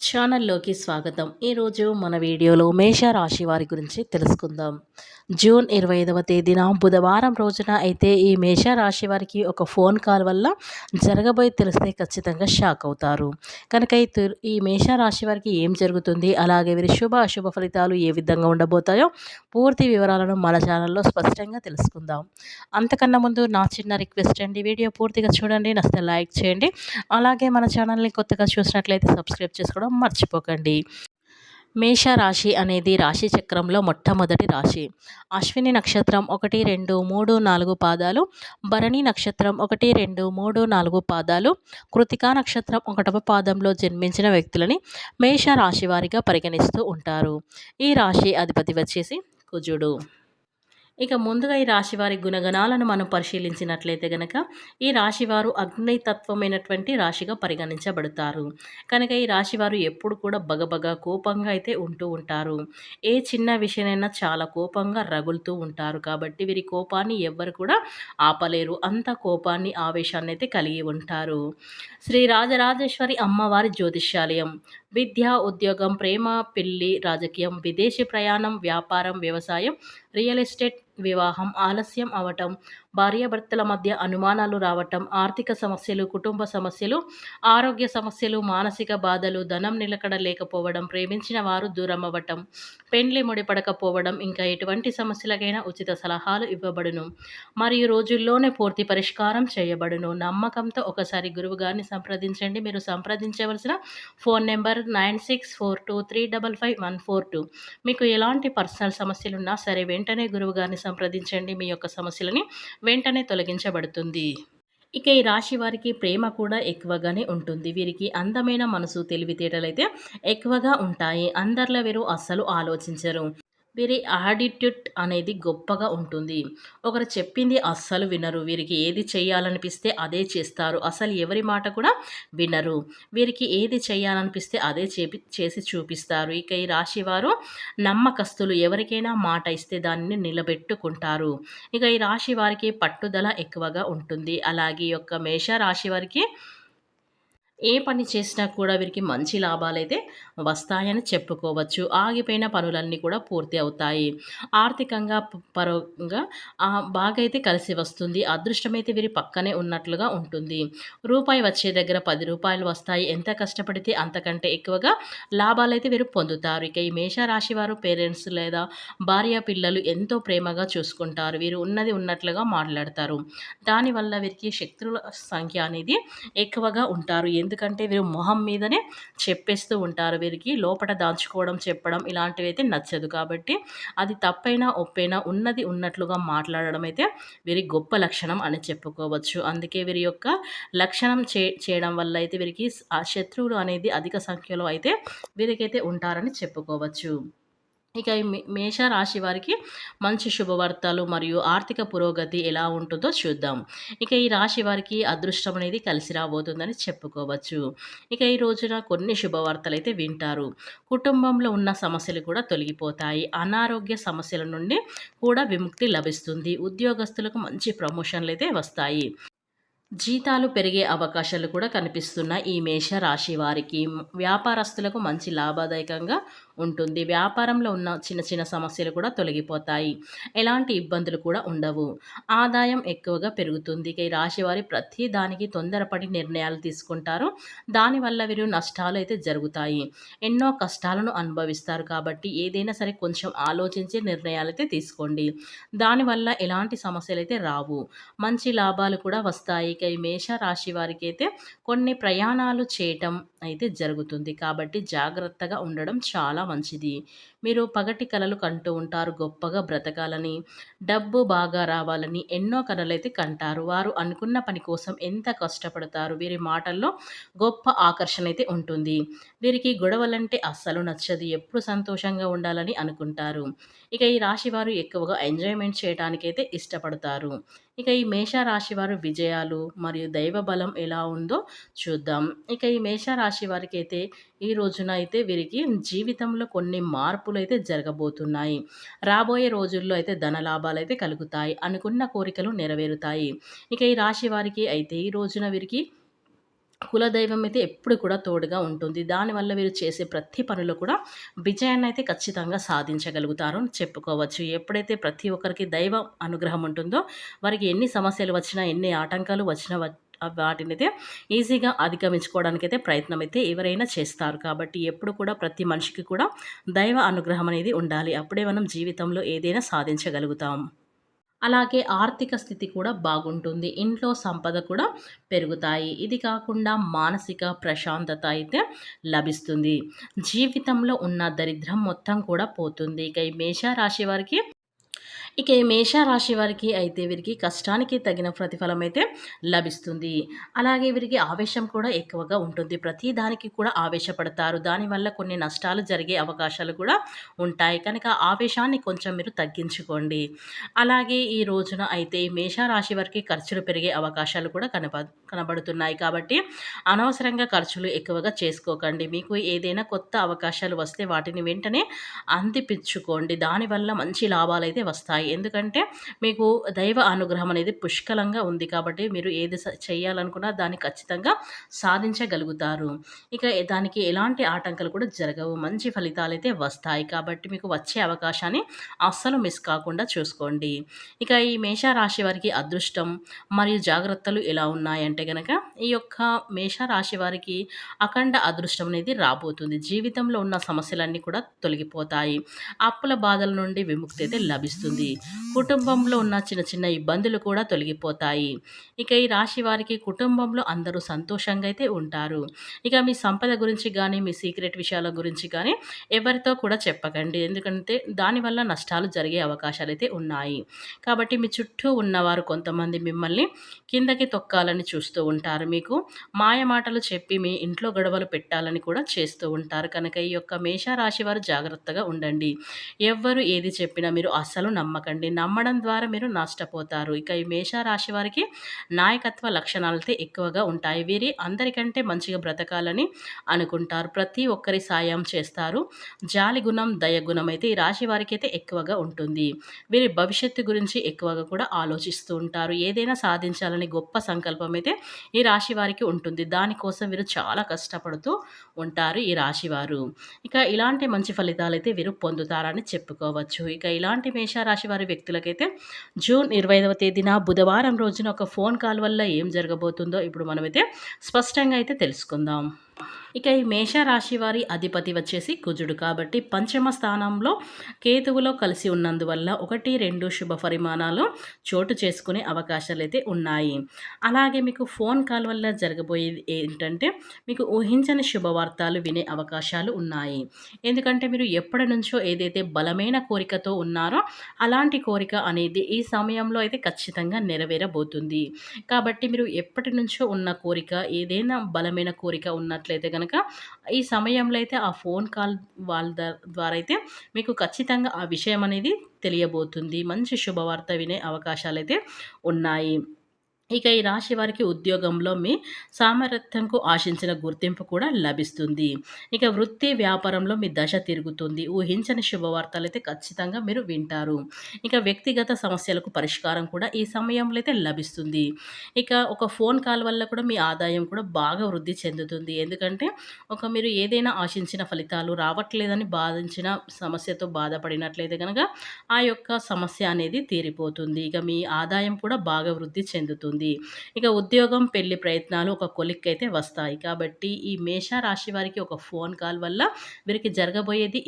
ఛానల్లోకి స్వాగతం. ఈరోజు మన వీడియోలో మేషరాశి వారి గురించి తెలుసుకుందాం. జూన్ 25వ తేదీన బుధవారం రోజున అయితే ఈ మేషరాశి వారికి ఒక ఫోన్ కాల్ వల్ల జరగబోయి తెలిస్తే ఖచ్చితంగా షాక్ అవుతారు. కనుక ఈ మేషరాశి వారికి ఏం జరుగుతుంది, అలాగే వీరి శుభ అశుభ ఫలితాలు ఏ విధంగా ఉండబోతాయో పూర్తి వివరాలను మన ఛానల్లో స్పష్టంగా తెలుసుకుందాం. అంతకన్నా ముందు నా చిన్న రిక్వెస్ట్ అండి, వీడియో పూర్తిగా చూడండి, నచ్చితే లైక్ చేయండి. అలాగే మన ఛానల్ని కొత్తగా చూసినట్లయితే సబ్స్క్రైబ్ చేసుకోవడం మర్చిపోకండి. మేషరాశి అనేది రాశి చక్రంలో మొట్టమొదటి రాశి. అశ్విని నక్షత్రం 1, 2, 3, 4 పాదాలు, భరణి నక్షత్రం 1, 2, 3, 4 పాదాలు, కృతికా నక్షత్రం 1వ పాదంలో జన్మించిన వ్యక్తులని మేషరాశి వారిగా పరిగణిస్తూ ఉంటారు. ఈ రాశి అధిపతి వచ్చేసి కుజుడు. ఇక ముందుగా ఈ రాశివారి గుణగణాలను మనం పరిశీలించినట్లయితే గనక ఈ రాశివారు అగ్నితత్వమైనటువంటి రాశిగా పరిగణించబడతారు. కనుక ఈ రాశివారు ఎప్పుడు కూడా బగబగ కోపంగా అయితే ఉంటూ ఉంటారు. ఏ చిన్న విషయమైనా చాలా కోపంగా రగులుతూ ఉంటారు. కాబట్టి వీరి కోపాన్ని ఎవ్వరు కూడా ఆపలేరు. అంత కోపాన్ని ఆవేశాన్ని అయితే కలిగి ఉంటారు. శ్రీ రాజరాజేశ్వరి అమ్మవారి జ్యోతిష్యాలయం విద్య, ఉద్యోగం, ప్రేమ, పెళ్లి, రాజకీయం, విదేశీ ప్రయాణం, వ్యాపారం, వ్యవసాయం, రియల్ ఎస్టేట్, వివాహం ఆలస్యం అవటం, భార్యాభర్తల మధ్య అనుమానాలు రావటం, ఆర్థిక సమస్యలు, కుటుంబ సమస్యలు, ఆరోగ్య సమస్యలు, మానసిక బాధలు, ధనం నిలకడ లేకపోవడం, ప్రేమించిన వారు దూరం అవ్వటం, పెండ్లి ముడిపడకపోవడం, ఇంకా ఎటువంటి సమస్యలకైనా ఉచిత సలహాలు ఇవ్వబడును మరియు రోజుల్లోనే పూర్తి పరిష్కారం చేయబడును. నమ్మకంతో ఒకసారి గురువు గారిని సంప్రదించండి. మీరు సంప్రదించవలసిన ఫోన్ నెంబర్ 9642355142. మీకు ఎలాంటి పర్సనల్ సమస్యలున్నా సరే వెంటనే గురువు గారిని సంప్రదించండి. మీ యొక్క సమస్యలని వెంటనే తొలగించబడుతుంది. ఇక ఈ రాశి వారికి ప్రేమ కూడా ఎక్కువగానే ఉంటుంది. వీరికి అందమైన మనసు, తెలివితేటలైతే ఎక్కువగా ఉంటాయి. అందరిలో వీరు అస్సలు ఆలోచించరు. వీరి యాటిట్యూడ్ అనేది గొప్పగా ఉంటుంది. ఒకరు చెప్పింది అస్సలు వినరు. వీరికి ఏది చేయాలనిపిస్తే అదే చేస్తారు. అసలు ఎవరి మాట కూడా వినరు. వీరికి ఏది చేయాలనిపిస్తే అదే చేసి చూపిస్తారు. ఇక ఈ రాశి వారు నమ్మకస్తులు. ఎవరికైనా మాట ఇస్తే దానిని నిలబెట్టుకుంటారు. ఇక ఈ రాశి వారికి పట్టుదల ఎక్కువగా ఉంటుంది. అలాగే ఈ యొక్క మేష రాశి వారికి ఏ పని చేసినా కూడా వీరికి మంచి లాభాలైతే వస్తాయని చెప్పుకోవచ్చు. ఆగిపోయిన పనులన్నీ కూడా పూర్తి అవుతాయి. ఆర్థికంగా పరంగా బాగా అయితే కలిసి వస్తుంది. అదృష్టమైతే వీరి పక్కనే ఉన్నట్లుగా ఉంటుంది. రూపాయి వచ్చే దగ్గర రూ. 10 వస్తాయి. ఎంత కష్టపడితే అంతకంటే ఎక్కువగా లాభాలైతే వీరు పొందుతారు. ఇక ఈ మేషరాశి వారు పేరెంట్స్ లేదా భార్య పిల్లలు ఎంతో ప్రేమగా చూసుకుంటారు. వీరు ఉన్నది ఉన్నట్లుగా మాట్లాడతారు. దానివల్ల వీరికి శత్రువుల సంఖ్య అనేది ఎక్కువగా ఉంటారు. ఎందుకంటే వీరు మొహం మీదనే చెప్పేస్తూ ఉంటారు. వీరికి లోపట దాచుకోవడం, చెప్పడం ఇలాంటివి అయితే నచ్చదు. కాబట్టి అది తప్పైనా ఒప్పైనా ఉన్నది ఉన్నట్లుగా మాట్లాడడం అయితే వీరి గొప్ప లక్షణం అని చెప్పుకోవచ్చు. అందుకే వీరి యొక్క లక్షణం చేయడం వల్ల అయితే వీరికి ఆ శత్రువులు అనేది అధిక సంఖ్యలో అయితే వీరికైతే ఉంటారని చెప్పుకోవచ్చు. ఇక ఈ మేష రాశి వారికి మంచి శుభవార్తలు మరియు ఆర్థిక పురోగతి ఎలా ఉంటుందో చూద్దాం. ఇక ఈ రాశి వారికి అదృష్టం అనేది కలిసి రాబోతుందని చెప్పుకోవచ్చు. ఇక ఈ రోజున కొన్ని శుభవార్తలు అయితే వింటారు. కుటుంబంలో ఉన్న సమస్యలు కూడా తొలగిపోతాయి. అనారోగ్య సమస్యల నుండి కూడా విముక్తి లభిస్తుంది. ఉద్యోగస్తులకు మంచి ప్రమోషన్లు అయితే వస్తాయి. జీతాలు పెరిగే అవకాశాలు కూడా కనిపిస్తున్నాయి ఈ మేష రాశి వారికి. వ్యాపారస్తులకు మంచి లాభదాయకంగా ఉంటుంది. వ్యాపారంలో ఉన్న చిన్న చిన్న సమస్యలు కూడా తొలగిపోతాయి. ఎలాంటి ఇబ్బందులు కూడా ఉండవు. ఆదాయం ఎక్కువగా పెరుగుతుంది. ఇక ఈ రాశి వారి ప్రతి దానికి తొందరపడి నిర్ణయాలు తీసుకుంటారు. దానివల్ల వీరు నష్టాలు అయితే జరుగుతాయి. ఎన్నో కష్టాలను అనుభవిస్తారు. కాబట్టి ఏదైనా సరే కొంచెం ఆలోచించి నిర్ణయాలు అయితే తీసుకోండి. దానివల్ల ఎలాంటి సమస్యలు అయితే రావు. మంచి లాభాలు కూడా వస్తాయి. ఇక ఈ మేష రాశి వారికి అయితే కొన్ని ప్రయాణాలు చేయటం అయితే జరుగుతుంది. కాబట్టి జాగ్రత్తగా ఉండడం చాలా మంచిది. మీరు పగటి కలలు కంటూ ఉంటారు. గొప్పగా బ్రతకాలని, డబ్బు బాగా రావాలని ఎన్నో కలలైతే కంటారు. వారు అనుకున్న పని కోసం ఎంత కష్టపడతారు. వీరి మాటల్లో గొప్ప ఆకర్షణ అయితే ఉంటుంది. వీరికి గొడవలంటే అస్సలు నచ్చదు. ఎప్పుడు సంతోషంగా ఉండాలని అనుకుంటారు. ఇక ఈ రాశి వారు ఎక్కువగా ఎంజాయ్మెంట్ చేయడానికైతే ఇష్టపడతారు. ఇక ఈ మేష రాశి వారు విజయాలు మరియు దైవ బలం ఎలా ఉందో చూద్దాం. ఇక ఈ మేష రాశి వారికి అయితే ఈ రోజున అయితే వీరికి జీవితంలో కొన్ని మార్పులు అయితే జరగబోతున్నాయి. రాబోయే రోజుల్లో అయితే ధన లాభాలు అయితే కలుగుతాయి. అనుకున్న కోరికలు నెరవేరుతాయి. ఇక ఈ రాశి వారికి అయితే ఈ రోజున వీరికి కులదైవం అయితే ఎప్పుడు కూడా తోడుగా ఉంటుంది. దానివల్ల వీరు చేసే ప్రతి పనిలో కూడా విజయాన్నయితే ఖచ్చితంగా సాధించగలుగుతారు అని చెప్పుకోవచ్చు. ఎప్పుడైతే ప్రతి ఒక్కరికి దైవ అనుగ్రహం ఉంటుందో, వారికి ఎన్ని సమస్యలు వచ్చినా, ఎన్ని ఆటంకాలు వచ్చినా వాటినైతే ఈజీగా అధిగమించుకోవడానికైతే ప్రయత్నమైతే ఎవరైనా చేస్తారు. కాబట్టి ఎప్పుడు కూడా ప్రతి మనిషికి కూడా దైవ అనుగ్రహం అనేది ఉండాలి. అప్పుడే మనం జీవితంలో ఏదైనా సాధించగలుగుతాం. అలాగే ఆర్థిక స్థితి కూడా బాగుంటుంది. ఇంట్లో సంపద కూడా పెరుగుతాయి. ఇది కాకుండా మానసిక ప్రశాంతత అయితే లభిస్తుంది. జీవితంలో ఉన్న దరిద్రం మొత్తం కూడా పోతుంది. ఇక ఈ మేషరాశి వారికి ఈ మేషరాశి వారికి అయితే వీరికి కష్టానికి తగిన ప్రతిఫలం అయితే లభిస్తుంది. అలాగే వీరికి ఆవేశం కూడా ఎక్కువగా ఉంటుంది. ప్రతి దానికి కూడా ఆవేశపడతారు. దానివల్ల కొన్ని నష్టాలు జరిగే అవకాశాలు కూడా ఉంటాయి. కనుక ఆవేశాన్ని కొంచెం మీరు తగ్గించుకోండి. అలాగే ఈ రోజున అయితే ఈ మేషరాశి వారికి ఖర్చులు పెరిగే అవకాశాలు కూడా కనబడుతున్నాయి. కాబట్టి అనవసరంగా ఖర్చులు ఎక్కువగా చేసుకోకండి. మీకు ఏదైనా కొత్త అవకాశాలు వస్తే వాటిని వెంటనే అందిపించుకోండి. దానివల్ల మంచి లాభాలైతే వస్తాయి. ఎందుకంటే మీకు దైవ అనుగ్రహం అనేది పుష్కలంగా ఉంది. కాబట్టి మీరు ఏది చేయాలనుకున్నా దాన్ని ఖచ్చితంగా సాధించగలుగుతారు. ఇక దానికి ఎలాంటి ఆటంకాలు కూడా జరగవు. మంచి ఫలితాలైతే వస్తాయి. కాబట్టి మీకు వచ్చే అవకాశాన్ని అస్సలు మిస్ కాకుండా చూసుకోండి. ఇక ఈ మేషరాశి వారికి అదృష్టం మరియు జాగ్రత్తలు ఎలా ఉన్నాయంటే గనక ఈ యొక్క మేషరాశి వారికి అఖండ అదృష్టం అనేది రాబోతుంది. జీవితంలో ఉన్న సమస్యలన్నీ కూడా తొలగిపోతాయి. అప్పుల బాధల నుండి విముక్తి అయితే లభిస్తుంది. కుటుంబంలో ఉన్న చిన్న చిన్న ఇబ్బందులు కూడా తొలగిపోతాయి. ఇక ఈ రాశి వారికి కుటుంబంలో అందరూ సంతోషంగా అయితే ఉంటారు. ఇక మీ సంపద గురించి కానీ, మీ సీక్రెట్ విషయాల గురించి కానీ ఎవరితో కూడా చెప్పకండి. ఎందుకంటే దానివల్ల నష్టాలు జరిగే అవకాశాలైతే ఉన్నాయి. కాబట్టి మీ చుట్టూ ఉన్నవారు కొంతమంది మిమ్మల్ని కిందకి తొక్కాలని చూస్తూ ఉంటారు. మీకు మాయ మాటలు చెప్పి మీ ఇంట్లో గొడవలు పెట్టాలని కూడా చేస్తూ ఉంటారు. కనుక ఈ యొక్క మేషరాశి వారు జాగ్రత్తగా ఉండండి. ఎవ్వరు ఏది చెప్పినా మీరు అస్సలు నమ్మకండి. నమ్మడం ద్వారా మీరు నష్టపోతారు. ఇక ఈ మేషరాశి వారికి నాయకత్వ లక్షణాలైతే ఎక్కువగా ఉంటాయి. వీరి అందరికంటే మంచిగా బ్రతకాలని అనుకుంటారు. ప్రతి ఒక్కరి సాయం చేస్తారు. జాలి గుణం, దయ గుణం అయితే ఈ రాశి వారికి అయితే ఎక్కువగా ఉంటుంది. వీరి భవిష్యత్తు గురించి ఎక్కువగా కూడా ఆలోచిస్తూ ఉంటారు. ఏదైనా సాధించాలని గొప్ప సంకల్పం అయితే ఈ రాశి వారికి ఉంటుంది. దానికోసం వీరు చాలా కష్టపడుతూ ఉంటారు ఈ రాశివారు. ఇక ఇలాంటి మంచి ఫలితాలైతే వీరు పొందుతారని చెప్పుకోవచ్చు. ఇక ఇలాంటి మేషరాశి వారి వ్యక్తులకైతే జూన్ 25వ తేదీన బుధవారం రోజున ఒక ఫోన్ కాల్ వల్ల ఏం జరగబోతుందో ఇప్పుడు మనమైతే స్పష్టంగా అయితే తెలుసుకుందాం. ఇక ఈ మేషరాశి వారి అధిపతి వచ్చేసి కుజుడు. కాబట్టి పంచమ స్థానంలో కేతువులో కలిసి ఉన్నందువల్ల 1, 2 శుభ పరిమాణాలు చోటు చేసుకునే అవకాశాలైతే ఉన్నాయి. అలాగే మీకు ఫోన్ కాల్ వల్ల జరగబోయేది ఏంటంటే మీకు ఊహించని శుభవార్తలు వినే అవకాశాలు ఉన్నాయి. ఎందుకంటే మీరు ఎప్పటి నుంచో ఏదైతే బలమైన కోరికతో ఉన్నారో అలాంటి కోరిక అనేది ఈ సమయంలో అయితే ఖచ్చితంగా నెరవేరబోతుంది. కాబట్టి మీరు ఎప్పటి నుంచో ఉన్న కోరిక ఏదైనా బలమైన కోరిక ఉన్నట్లయితే కనుక ఈ సమయంలో అయితే ఆ ఫోన్ కాల్ వాళ్ళ ద్వారా అయితే మీకు ఖచ్చితంగా ఆ విషయం అనేది తెలియబోతుంది. మంచి శుభవార్త వినే అవకాశాలైతే ఉన్నాయి. ఇక ఈ రాశి వారికి ఉద్యోగంలో మీ సామర్థ్యంకు ఆశించిన గుర్తింపు కూడా లభిస్తుంది. ఇక వృత్తి వ్యాపారంలో మీ దశ తిరుగుతుంది. ఊహించని శుభవార్తలు అయితే ఖచ్చితంగా మీరు వింటారు. ఇక వ్యక్తిగత సమస్యలకు పరిష్కారం కూడా ఈ సమయంలో అయితే లభిస్తుంది. ఇక ఒక ఫోన్ కాల్ వల్ల కూడా మీ ఆదాయం కూడా బాగా వృద్ధి చెందుతుంది. ఎందుకంటే మీరు ఏదైనా ఆశించిన ఫలితాలు రావట్లేదని బాధించిన సమస్యతో బాధపడినట్లయితే కనుక ఆ యొక్క సమస్య అనేది తీరిపోతుంది. ఇక మీ ఆదాయం కూడా బాగా వృద్ధి చెందుతుంది. ఇక ఉద్యోగం, పెళ్లి ప్రయత్నాలు ఒక కొలిక్కి అయితే వస్తాయి. కాబట్టి ఈ మేష రాశి వారికి ఒక ఫోన్ కాల్ వల్ల వీరికి జరగబోయేది